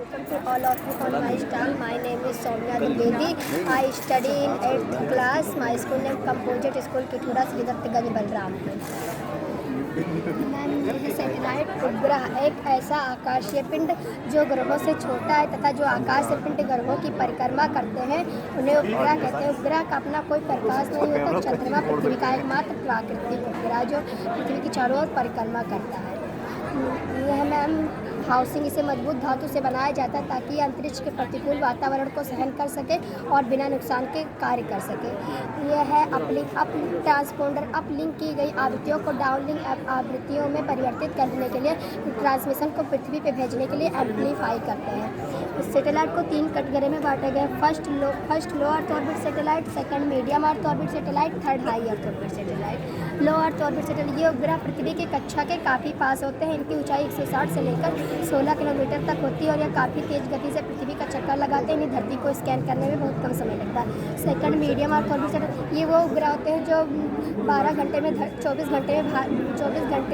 welcome to all of you on my channel. My name is Soumya Dwivedi. I study in 8th class. My school name Composite School Kithura Shridattganj Balrampur. Ma'am, यह satellite उपग्रह एक ऐसा आकाशीय पिंड जो ग्रहों से छोटा है तथा जो आकाशीय पिंड ग्रहों की परिक्रमा करते हैं उन्हें उपग्रह कहते हैं। उपग्रह का अपना कोई प्रकाश नहीं होता। चंद्रमा पृथ्वी का एकमात्र प्राकृतिक उपग्रह जो पृथ्वी की चारों ओर परिक्रमा करता है। यह मैम हाउसिंग इसे मजबूत धातु से बनाया जाता है ताकि अंतरिक्ष के प्रतिकूल वातावरण को सहन कर सके और बिना नुकसान के कार्य कर सके। यह है अपलिंक ट्रांसपोंडर अपलिंक की गई आवृत्तियों को डाउनलिंक आवृत्तियों में परिवर्तित करने के लिए ट्रांसमिशन को पृथ्वी पर भेजने के लिए एम्पलीफाई करते हैं। इस सैटेलाइट को 3 कैटेगरी में बांटा गया है। First low earth orbit satellite, second medium earth orbit satellite, third high earth orbit satellite. Low earth orbit satellite ये उपग्रह पृथ्वी के कक्षा के काफ़ी पास होते हैं। इनकी ऊंचाई 160 से लेकर 16 किलोमीटर तक होती है और यह काफ़ी तेज़ गति से पृथ्वी का चक्कर लगाते हैं। इन्हें धरती को स्कैन करने में बहुत कम समय लगता है। Second medium earth orbit satellite ये वो उपग्रह होते हैं जो 24 घंटे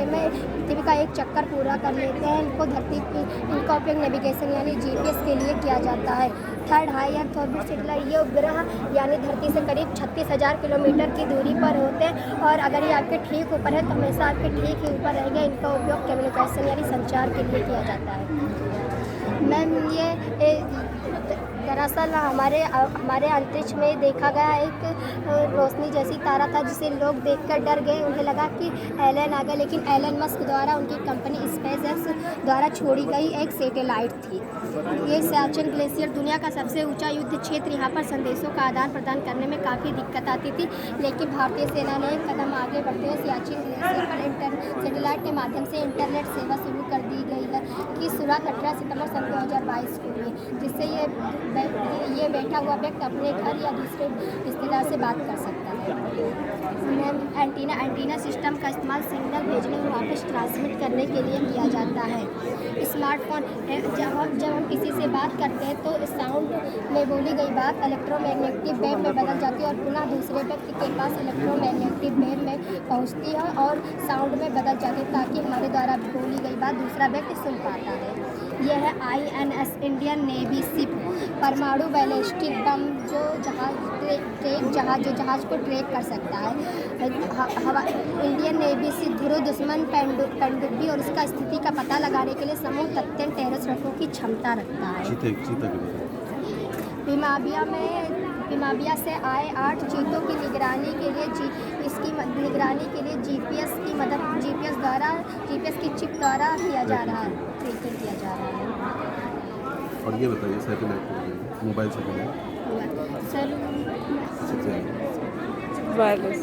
में पृथ्वी का एक चक्कर पूरा कर लेते हैं। इनका उपयोग नेविगेशन यानी GPS के लिए किया जाता है। Third high earth orbit satellite ये उपग्रह यानी धरती से करीब 36,000 किलोमीटर की दूरी पर होते हैं और अगर ये आपके ठीक ऊपर है तो हमेशा आपके ठीक ही ऊपर रहेगा। इनका उपयोग कम्युनिकेशन यानी संचार के लिए किया जाता है। मैम ये दरअसल हमारे अंतरिक्ष में देखा गया एक रोशनी जैसी तारा था जिसे लोग देखकर डर गए। उन्हें लगा कि एलियन आ गए, लेकिन एलन मस्क द्वारा उनकी कंपनी स्पेसएक्स द्वारा छोड़ी गई एक सैटेलाइट थी। ये सियाचिन ग्लेशियर दुनिया का सबसे ऊंचा युद्ध क्षेत्र। यहाँ पर संदेशों का आदान प्रदान करने में काफ़ी दिक्कत आती थी, लेकिन भारतीय सेना ने एक कदम आगे बढ़ते हुए सियाचिन ग्लेशियर पर सैटेलाइट के माध्यम से इंटरनेट सेवा शुरू कर दी गई है कि शुरुआत 18 सितंबर सन 2022 को हुई, जिससे ये बैठा हुआ व्यक्ति अपने घर या दूसरे रिश्तेदार से बात कर सकता है। मैम एंटीना सिस्टम का इस्तेमाल सिग्नल भेजने और वापस ट्रांसमिट करने के लिए किया जाता है। स्मार्टफोन जब हम किसी से बात करते हैं तो साउंड में बोली गई बात इलेक्ट्रोमैग्नेटिक वेव में बदल जाती है और पुनः दूसरे व्यक्ति के पास इलेक्ट्रोमैग्नेटिक वेव में पहुंचती है और साउंड में बदल जाती है ताकि हमारे द्वारा बोली गई बात दूसरा व्यक्ति सुन पाता है। यह है INS इंडियन नेवी शिप परमाणु बैलिस्टिक बम जो जहाज को ट्रैक कर सकता है। इंडियन नेवी शिप ध्रुव दुश्मन पनडुब्बी और उसका स्थिति का पता लगाने के लिए समूह तत्व टेरस रखने की क्षमता रखता है। पिमाबिया से आए 8 चीतों की निगरानी के लिए GPS की चिप द्वारा किया जा रहा है। और ये बताइए सैटेलाइट मोबाइल सैटेलाइट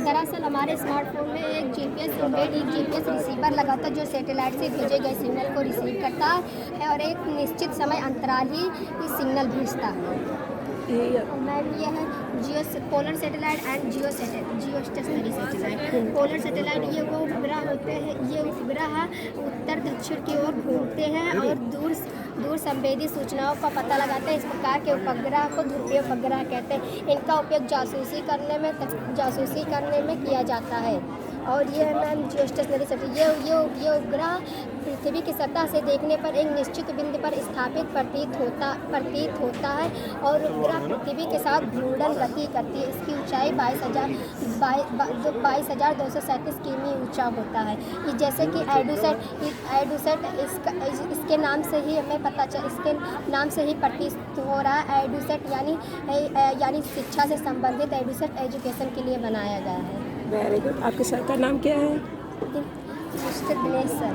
दरअसल हमारे स्मार्टफोन में एक GPS रिसीवर लगा था जो सैटेलाइट से भेजे गए सिग्नल को रिसीव करता है और एक निश्चित समय अंतराल ही सिग्नल भेजता है। मैम ये है polar satellite and geostationary satellite. Polar satellite ये वो उपग्रह होते हैं, ये उपग्रह उत्तर दक्षिण की ओर घूमते हैं और दूर संवेदी सूचनाओं का पता लगाते हैं। इस प्रकार के उपग्रह को ध्रुवीय उपग्रह कहते हैं। इनका उपयोग जासूसी करने में किया जाता है। और ये है मैम जियोस्टेशनरी सैटेलाइट। ये उपग्रह पृथ्वी की सतह से देखने पर एक निश्चित बिंदु पर स्थापित प्रतीत होता है और उपग्रह पृथ्वी के साथ घूर्णन गति करती है। इसकी ऊंचाई 22,237 किमी ऊंचा होता है। जैसे कि एडूसेट इसके नाम से ही हमें इसके नाम से ही प्रतीत हो रहा है। एडूसेट यानी शिक्षा से संबंधित एडूसेट एजुकेशन के लिए बनाया गया है। Very good. आपके सर का नाम क्या है? Mister Dinesh sir.